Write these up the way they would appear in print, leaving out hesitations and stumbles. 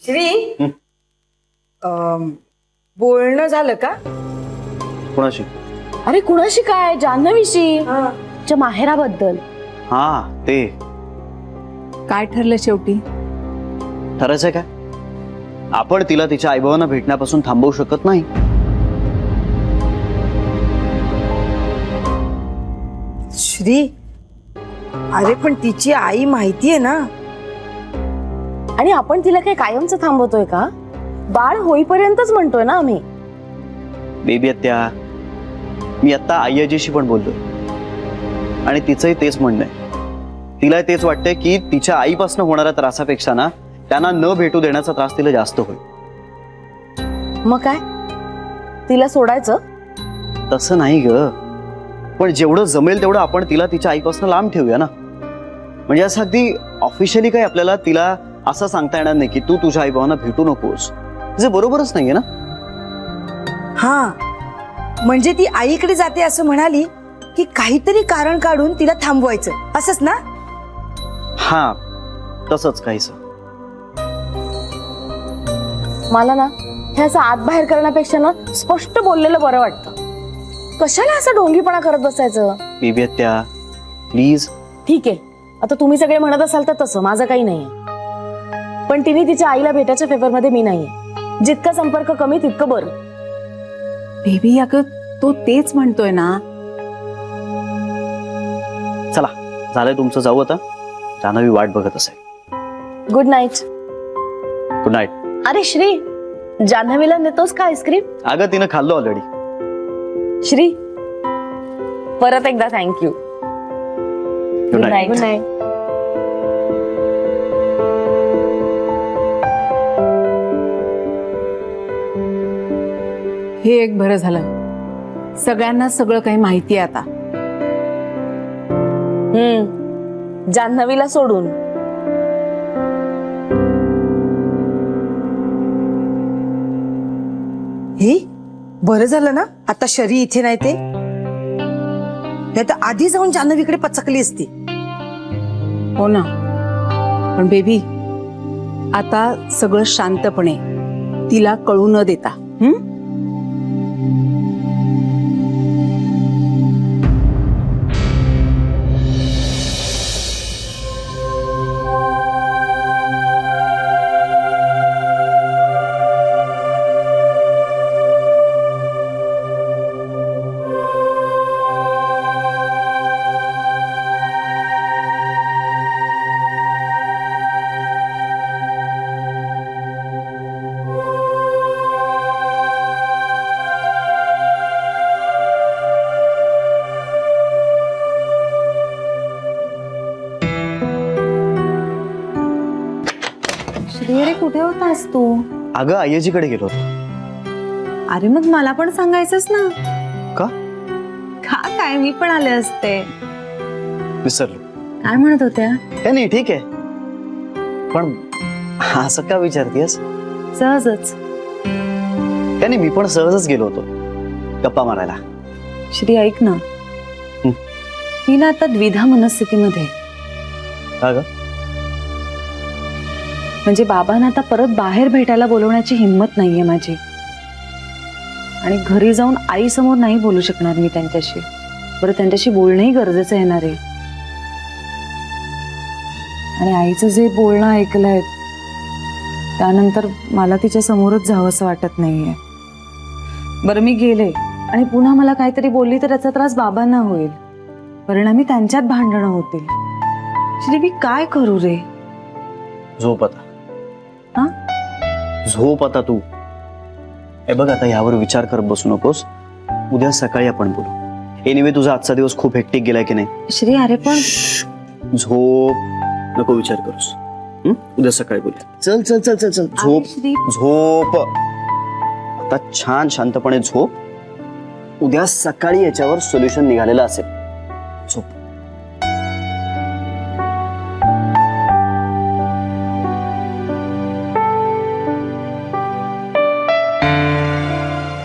श्री बोलणं झालं का? कोणाशी? अरे कुणाशी काय, जान्हवीशी, च्या माहेराबद्दल. हा ते काय ठरलं शेवटी? ठरायचंय काय? आपण तिला तिच्या आईबाबांना भेटण्यापासून थांबवू शकत नाही. श्री, अरे पण तिची आई माहितीये ना. आणि आपण तिला काही कायमचं थांबवतोय का? बाळ होईपर्यंतच म्हणतोय ना आम्ही. बेबी आत्या, मी आता आईजीशी पण बोललोय आणि तिचंही तेच म्हणणं आहे. तिला तेच वाटतंय की तिच्या आईपासून होणाऱ्या त्रासापेक्षा ना त्यांना न भेटू देण्याचा त्रास तिला जास्त होईल. मग काय, तिला सोडायचं? तसं नाही ग, पण जेवढं जमेल तेवढं आपण तिला तिच्या आईपासून लांब ठेवूया ना. म्हणजे असं अगदी ऑफिशियली काही आपल्याला तिला असं सांगता येणार नाही की तू तुझ्या आईबाबांना भेटू नकोस. जे बरोबरच नाहीये ना. हा, म्हणजे ती आईकडे जाते असं म्हणाली की काहीतरी कारण काढून तिला थांबवायचं, असंच ना? हा, तसंच काहीच. मला ना हे असं आत बाहेर करण्यापेक्षा ना स्पष्ट बोललेलं बरं वाटतं. कशाला असं ढोंगीपणा करत बसायचं? बेबी आत्या प्लीज. ठीक आहे, आता तुम्ही सगळे म्हणत असाल तर तसं, माझं काही नाहीये. पण तिने तिच्या आईला भेटायच्या फेवरमध्ये मी नाहीये. जितका संपर्क कमी तितकं बरं. बेबी अगं तो तेच म्हणतोय ना. चला, झालंय तुमचं, जाऊ आता. जान्हवी वाट बघत असेल. Good night. Good night. अरे श्री, जान्हवीला नेतोस का आईस्क्रीम? अगं तिनं खाल्लो ऑलरेडी. श्री, परत एकदा thank you. Good night. Good night. हे एक बरं झालं, सगळ्यांना सगळं काही माहिती आहे आता. जान्हवीला सोडून. हे बरं झालं ना आता शरी इथे नाही ते. नाही तर आधी जाऊन जान्हवीकडे पचकली असती. हो ना, पण बेबी आता सगळं शांतपणे, तिला कळू न देता. श्री, कुठे होतास तू? अगं आईजीकडे गेलो होतो. अरे मग मला पण सांगायचंच ना. का? का काय, मी पण आले असते. विसरलो. काय म्हणत होत्या? हे नाही, ठीक आहे, पण असं का विचारतेस? सहजच. त्याने मी पण सहजच गेलो होतो गप्पा मारायला. श्री ऐक ना, मी ना आता द्विधा मनस्थितीमध्ये. का ग? म्हणजे बाबांना आता परत बाहेर भेटायला बोलवण्याची हिंमत नाहीये माझी. आणि घरी जाऊन आई समोर नाही बोलू शकणार मी त्यांच्याशी. बरं, त्यांच्याशी बोलणंही गरजेचं येणार आहे. आणि आईचं जे बोलणं ऐकलंय त्यानंतर मला तिच्या समोरच जावं असं वाटत नाहीये. बरं, मी गेले आणि पुन्हा मला काहीतरी बोलली तर त्याचा त्रास बाबांना होईल. परिणामी त्यांच्यात भांडणं होतील. श्री, मी काय करू रे? झोप आता. हा? झोप आता तू. हे बघ, आता यावर विचार करत बसू नकोस. उद्या सकाळी आपण बोलू. एनिवे तुझा आजचा दिवस खूप हेक्टिक गेलाय की नाही? श्री, अरे पण झोप, नको विचार करूस. उद्या सकाळी बोलूया. चल चल चल चल चल, झोप. श्री, झोप आता, छान शांतपणे झोप. उद्या सकाळी याच्यावर सोल्युशन निघालेलं असेल. झोप.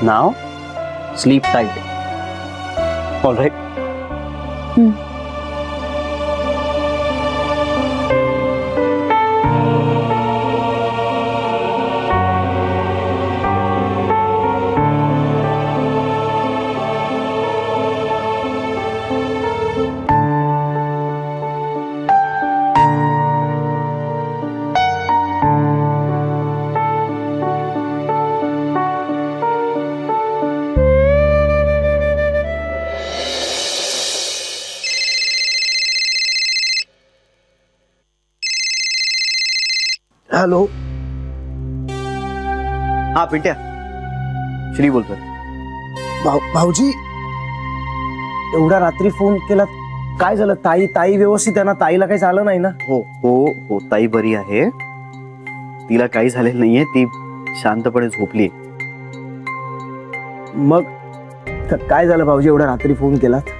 Now, sleep tight. All right? Hello. हा पिंट्या, श्री बोलतोय. भाऊजी, एवढ्या रात्री फोन केला, काय झालं? ताई व्यवस्थित आहे ना? ताईला काही झालं नाही ना? हो हो हो, ताई बरी आहे, तिला काही झालेलं नाहीये, ती शांतपणे झोपली. मग काय झालं भाऊजी, एवढ्या रात्री फोन केलात?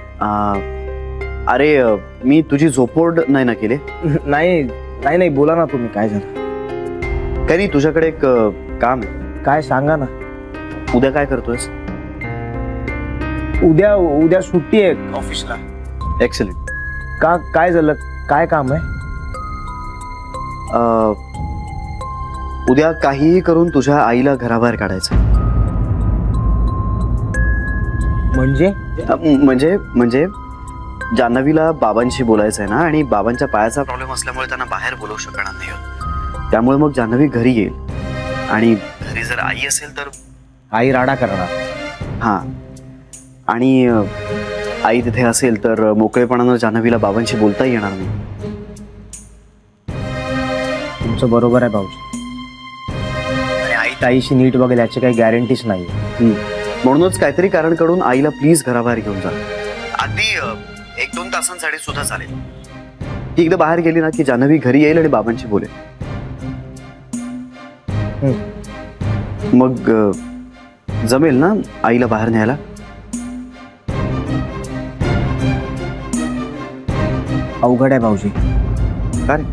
अरे मी तुझी झोपमोड नाही ना केली. नाही नाही नाही, बोला ना तुम्ही, काय झालं? काही नाही, तुझ्याकडे एक काम आहे. काय सांगा ना. उद्या काय करतोयस? उद्या सुट्टी आहे ऑफिसला. एक्सलेंट. का, काय झालं? काय काम आहे? उद्या काहीही करून तुझ्या आईला घराबाहेर काढायचं. म्हणजे? म्हणजे जान्हवीला बाबांशी बोलायचं आहे ना, आणि बाबांच्या पायाचा प्रॉब्लेम असल्यामुळे त्यांना बाहेर बोलवू शकणार नाही. त्यामुळे मग जान्हवी घरी येईल, आणि घरी जर आई असेल तर आई राडा करणार. हा, आणि आई तिथे असेल तर मोकळेपणानं जान्हवीला बाबांशी बोलता येणार नाही. तुमचं बरोबर आहे भाऊजी, आणि आई ताईशी नीट बघेल याची काही गॅरंटीच नाही. म्हणूनच काहीतरी कारण काढून आईला प्लीज घराबाहेर घेऊन जा. अगदी 1-2 तासांसाठी सुद्धा चालेल. ती एकदा बाहेर गेली ना की जान्हवी घरी येईल आणि बाबांशी बोलेल. मग जमेल ना आईला बाहेर न्यायला? अवघड आहे भाऊजी. का रे?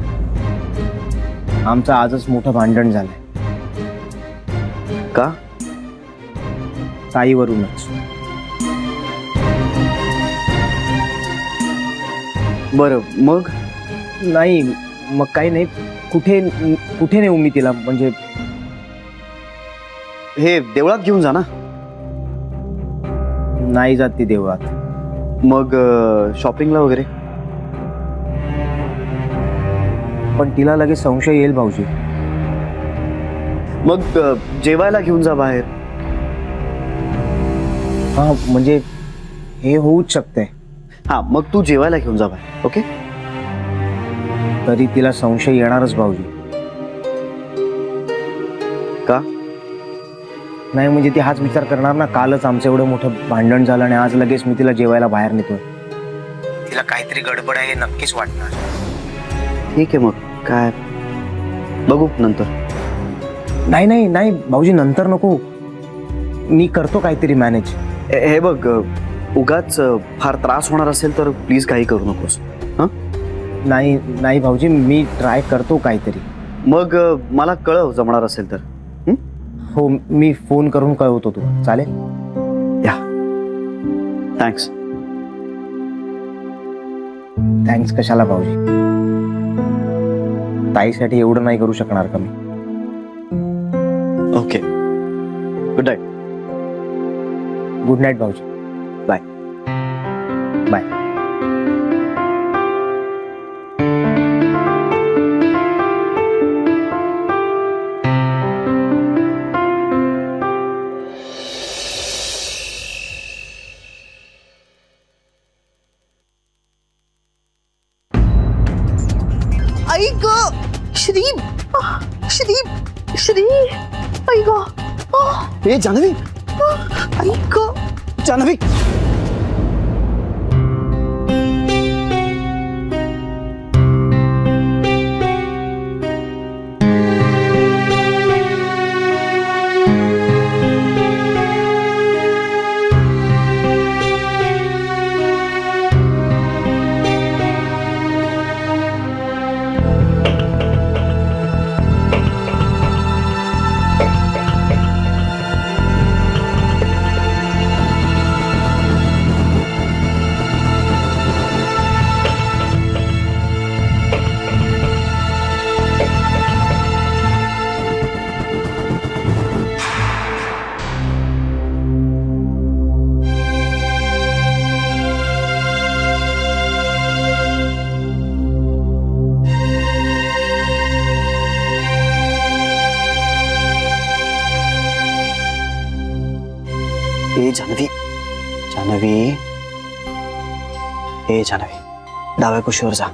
आमचं आजच मोठं भांडण झालंय. का? ताईवरूनच. बरं, मग? नाही, मग काही नाही. कुठे नेऊ मी तिला? म्हणजे हे देवळात घेऊन जा ना. नाही जात ती देवळात. मग शॉपिंगला वगैरे? पण तिला लगेच संशय येईल भाऊजी. मग जेवायला घेऊन जा बाहेर. हा, म्हणजे हे होऊच शकते. हा, मग तू जेवायला घेऊन जा बाहेर. ओके? तरी तिला संशय येणारच भाऊजी. का? नाही म्हणजे ती हाच विचार करणार ना, कालच आमचं एवढं मोठं भांडण झालं आणि आज लगेच मी तिला जेवायला बाहेर नेतोय. तिला काहीतरी गडबड आहे हे नक्कीच वाटणार. ठीक आहे, मग काय बघू नंतर. नाही नाही नाही भाऊजी, नंतर नको. मी करतो काहीतरी मॅनेज. हे बघ, उगाच फार त्रास होणार असेल तर प्लीज काही करू नकोस. हां? नाही नाही भाऊजी, मी ट्राय करतो काहीतरी. मग मला कळव जमणार असेल तर. हो, मी फोन करून कळवतो तुला. चालेल? या, थँक्स. थँक्स कशाला भाऊजी, ताईसाठी एवढं नाही करू शकणार का मी? Okay, good night. Good night भाऊजी. बाय. बाय. आई ग, श्री श्री श्री, आई ग, ए जान्हवी, आई ग. जान्हवी. ए जान्हवी, जान्हवी, ए जान्हवी, डाव्या कुशीवर जा.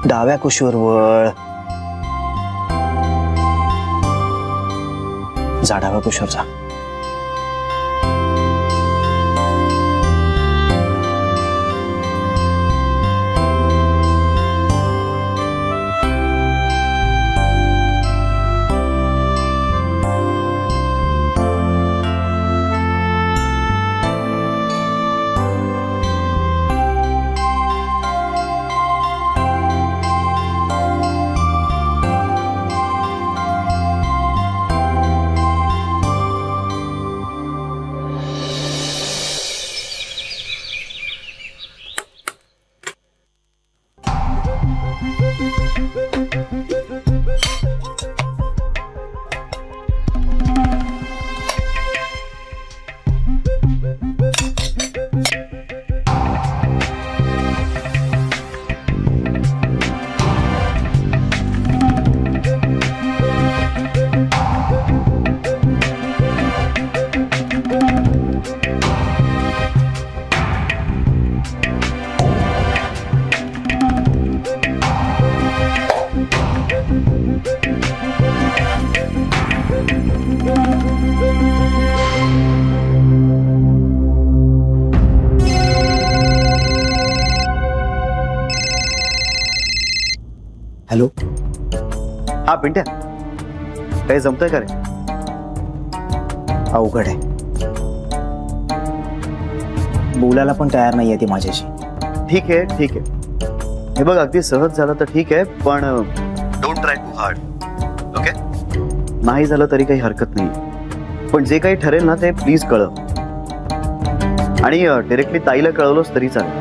डाव्या कुशीवर वळ. प्लीज आढावा कुशर जा. हॅलो. हा पिंट्या, काही जमतंय का रे? अवघड आहे. बोलायला पण तयार नाहीये ती माझ्याशी. ठीक आहे ठीक आहे, हे बघ अगदी सहज झालं तर ठीक आहे, पण don't try too hard. Okay, नाही झालं तरी काही हरकत नाही, पण जे काही ठरेल ना ते प्लीज कळव. आणि डिरेक्टली ताईला कळवलंच तरी चालेल.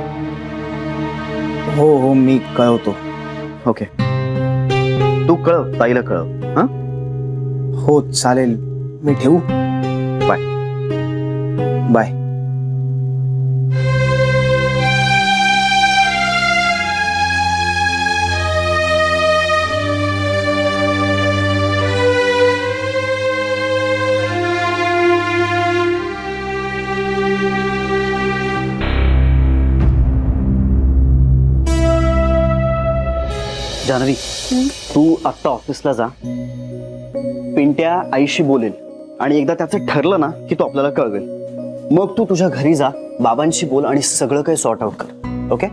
हो हो, मी कळवतो. ओके, तू कळव, ताईला कळव. हा, हो चालेल. मी ठेवू? बाय. बाय. जान्हवी, तू आत्ता ऑफिसला जा. पिंट्या आईशी बोलेल आणि एकदा त्याचं ठरलं ना की तो आपल्याला कळवेल. मग तू तुझ्या घरी जा, बाबांशी बोल आणि सगळं काही सॉर्ट आउट कर. ओके,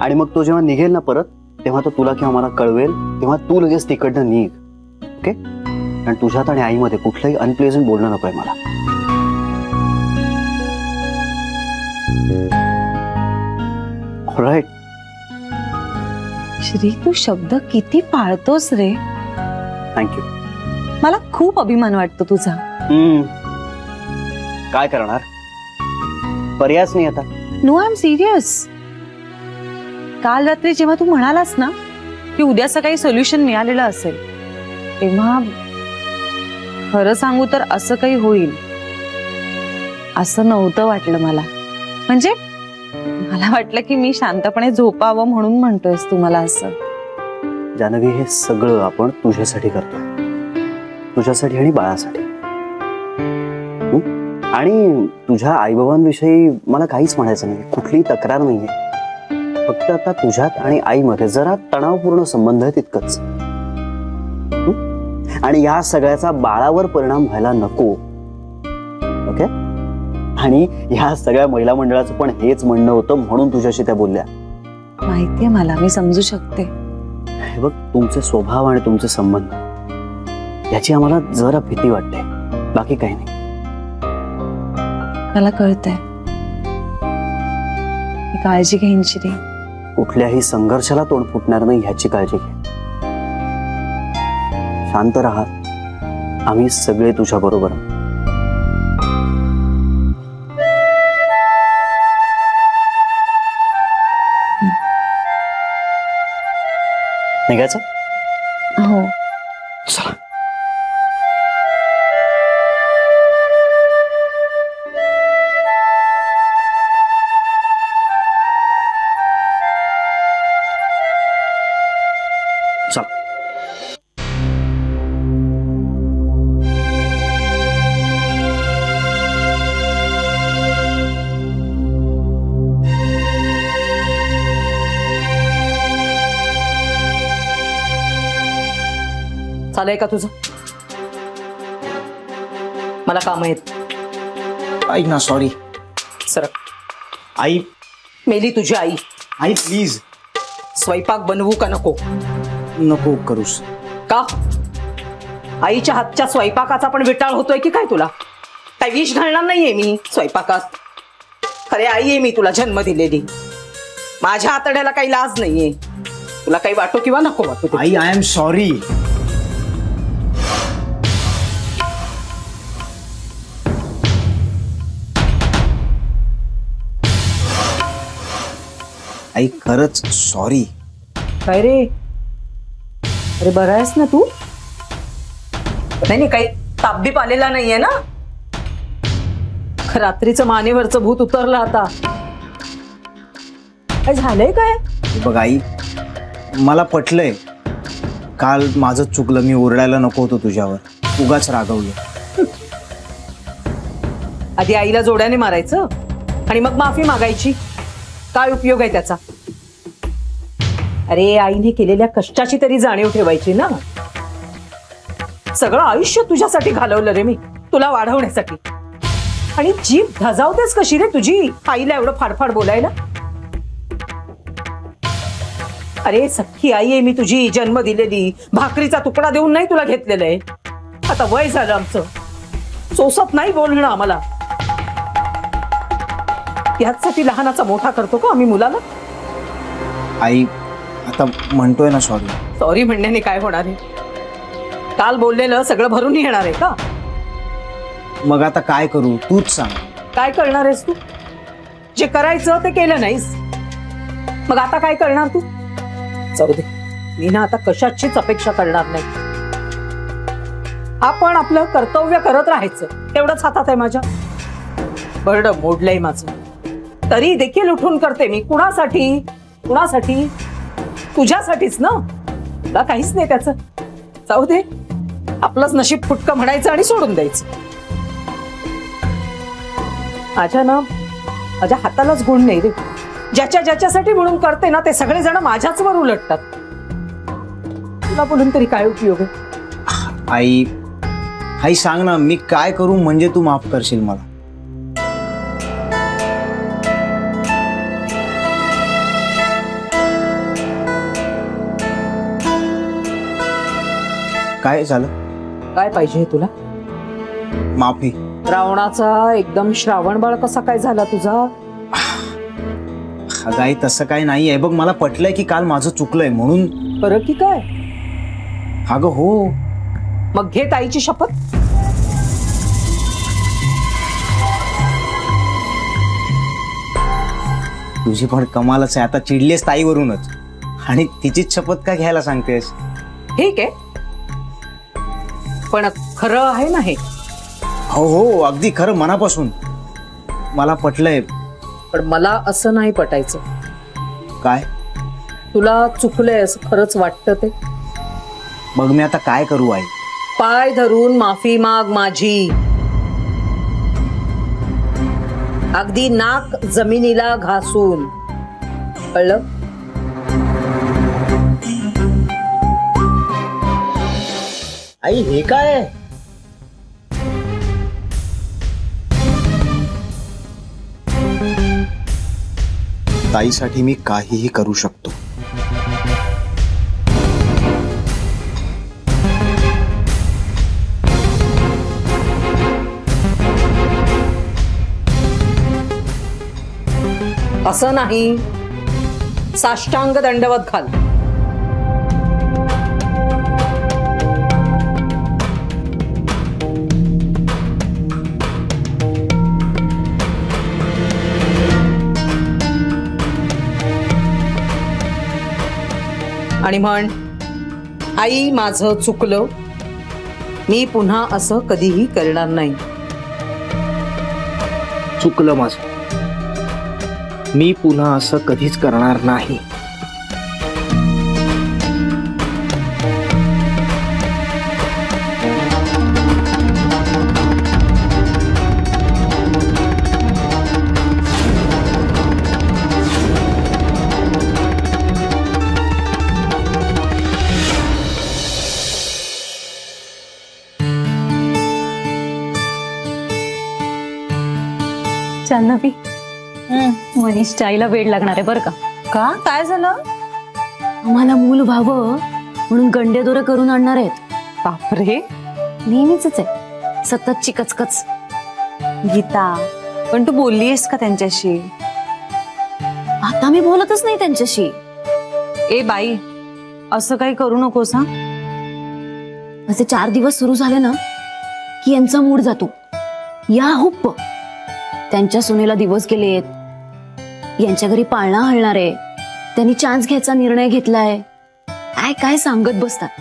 आणि मग तो जेव्हा निघेल ना परत, तेव्हा तो तुला किंवा मला कळवेल, तेव्हा तू लगेच तिकडनं निघ. ओके, आणि तुझ्यात आणि आईमध्ये कुठलंही अनप्लेझंट बोलणं नकोय मला. ऑलराईट. श्री, तू शब्द किती पाळतोस रे. थँक्यू. मला खूप अभिमान वाटतो तुझा. काय करणार, पर्यायच नाही आता. No, I am serious. काल रात्री जेव्हा तू म्हणालास ना की उद्या सकाळी सोल्युशन मिळालेलं असेल, तेव्हा खरं सांगू तर असं काही होईल असं नव्हतं वाटलं मला. म्हणजे मला वाटलं की मी शांतपणे झोपावं म्हणून म्हणतोयस तू मला असं. जानवी, हे सगळं आपण तुझ्यासाठी करतो, तुझ्यासाठी आणि बाळासाठी. आणि तुझ्या आईबाबांविषयी मला काहीच म्हणायचं नाही, कुठलीही तक्रार नाहीये. फक्त आता तुझ्यात आणि आईमध्ये जरा तणावपूर्ण संबंध आहे, तितकंच. आणि या सगळ्याचा बाळावर परिणाम व्हायला नको. ओके, आणि ह्या सगळ्या महिला मंडळाचं पण हेच म्हणणं होतं, म्हणून तुझ्याशी त्या बोलल्या. माहितीये मला, मी समजू शकते. हे बघ, तुमचे स्वभाव आणि तुमचे संबंध याची आम्हाला जरा भीती वाटते, बाकी काही नाही. मला कळतंय. मी काळजी घेईन श्री. कुठल्याही संघर्षाला तोंड फुटणार नाही ह्याची काळजी घे. शांत राहा, आम्ही सगळे तुझ्या बरोबर आहोत. निघायचं? हो. चला. चल. चालय का तुझं? मला काम आहेत. ऐक ना, सॉरी. सरक. आई, मेली तुझी आई. आई प्लीज स्वयंपाक बनवू का नको? नको करूस. का? आईच्या हातच्या स्वयंपाकाचा पण विटाळ होतोय की काय तुला? काय विष घालणार नाहीये मी स्वयंपाकात. खरे आई आहे मी तुला जन्म दिलेली. माझ्या आतड्याला काही लाज नाहीये. तुला काही वाटो किंवा नको वाटो ते. आई, आय एम सॉरी. आई खरंच सॉरी. काय रे? अरे बरा आहेस ना तू? नाही काही ताप आलेला नाहीये ना? रात्रीचं मानेवरचं भूत उतरलं आता. काय झालंय काय? बघ आई, मला पटलंय काल माझं चुकलं. मी ओरडायला नको होतो तुझ्यावर. उगाच रागवलं. आधी आईला जोड्याने मारायचं आणि मग माफी मागायची. काय उपयोग आहे त्याचा? अरे आईने केलेल्या कष्टाची तरी जाणीव ठेवायची ना. सगळं आयुष्य तुझ्यासाठी घालवलं रे मी, तुला वाढवण्यासाठी. आणि जीभ धजावतेच कशी रे तुझी आईला एवढं फाडफाड बोलायला? अरे सख्खी आई आहे मी तुझी, जन्म दिलेली. भाकरीचा तुकडा देऊन नाही तुला घेतलेलं आहे. आता वय झालं आमचं, सोसत नाही बोलणं आम्हाला. यासाठी लहानाचा मोठा करतो का आम्ही मुलाला? आई, आता म्हणतोय ना सॉरी. सॉरी म्हणण्याने काय होणार आहे? काल बोललेलं सगळं भरून येणार आहे का? मग आता काय करू तूच सांग. काय करणार आहेस तू? जे करायचं ते केलं नाहीस, मग आता काय करणार तू? जाऊ दे, मी ना आता कशाचीच अपेक्षा करणार नाही. आपण आपलं कर्तव्य करत राहायचं, तेवढंच हातात आहे माझ्या. बरं मोडलंय माझं, तरी देखील उठून करते मी. कुणासाठी? कुणासाठी? तुझ्यासाठीच ना. तुला काहीच नाही त्याचं. जाऊ दे, आपलंच नशीब फुटकं म्हणायचं आणि सोडून द्यायचं. माझ्या हातालाच गुण नाही रे. ज्याच्यासाठी म्हणून करते ना ते सगळे जण माझ्याच वर उलटतात. तुला बोलून तरी काय उपयोग आहे? आई, आई सांग ना, मी काय करू म्हणजे तू माफ करशील मला? काय झालं? काय पाहिजे तुला? माफी. रावणाचा एकदम श्रावण बाळ कसा काय झाला तुझा? अगाई तसं काय नाही आहे. बघ मला पटलंय की काल माझं चुकलंय म्हणून. बरं की काय? अगं हो. मग घे ताईची शपथ. तुझी पण कमालच आहे. आता चिडलीस ताईवरूनच आणि तिचीच शपथ का घ्यायला सांगतेस? ठीक आहे, पण खरं आहे ना हे? हो हो, अगदी खरं, मनापासून. मला पटलंय. पण मला असं नाही पटायचं. काय? तुला चुकलंय असं खरंच वाटतं ते? मग मी आता काय करू आई? पाय धरून माफी माग माझी. अगदी नाक जमिनीला घासून. कळलं? आई हे काय? ताईसाठी मी काहीही करू शकतो. असं नाही, साष्टांग दंडवत घाल. आणि म्हण, आई माझं चुकलं, मी पुन्हा असं कधीही करणार नाही. चुकलं माझं, मी पुन्हा असं कधीच करणार नाही. जान्हवी मनीषच्या आईला वेळ लागणार आहे बरं का. का काय झालं? आम्हाला मूल व्हावं म्हणून गंडेदोरे करून आणणार आहेत. बापरे. नेहमीच आहे सततची कचकच. गीता पण तू बोललीयस का त्यांच्याशी? आता मी बोलतच नाही त्यांच्याशी. ए बाई असं काही करू नकोस हा. असे 4 दिवस सुरू झाले ना की यांचा मूड जातो. या हुप्प त्यांच्या सुनेला दिवस गेलेत, यांच्या घरी पाळणा हलणार आहे, त्यांनी चान्स घ्यायचा निर्णय घेतलाय, काय काय सांगत बसतात.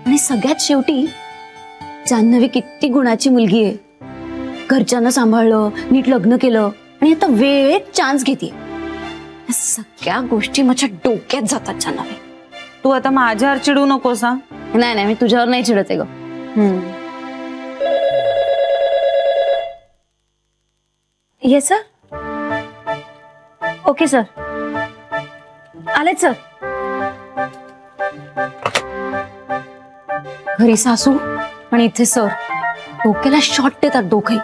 आणि सगळ्यात शेवटी जान्हवी किती गुणाची मुलगी आहे, घरच्यांना सांभाळलं, नीट लग्न केलं आणि आता वेळेत चान्स घेते. या सगळ्या गोष्टी माझ्या डोक्यात जातात जान्हवी. तू आता माझ्यावर चिडू नकोस हा. नाही नाही मी तुझ्यावर नाही चिडत आहे ग. Yes sir. Okay sir. आलेच सर. घरी सासू आणि इथे सर डोक्याला शॉट देतात दोघही.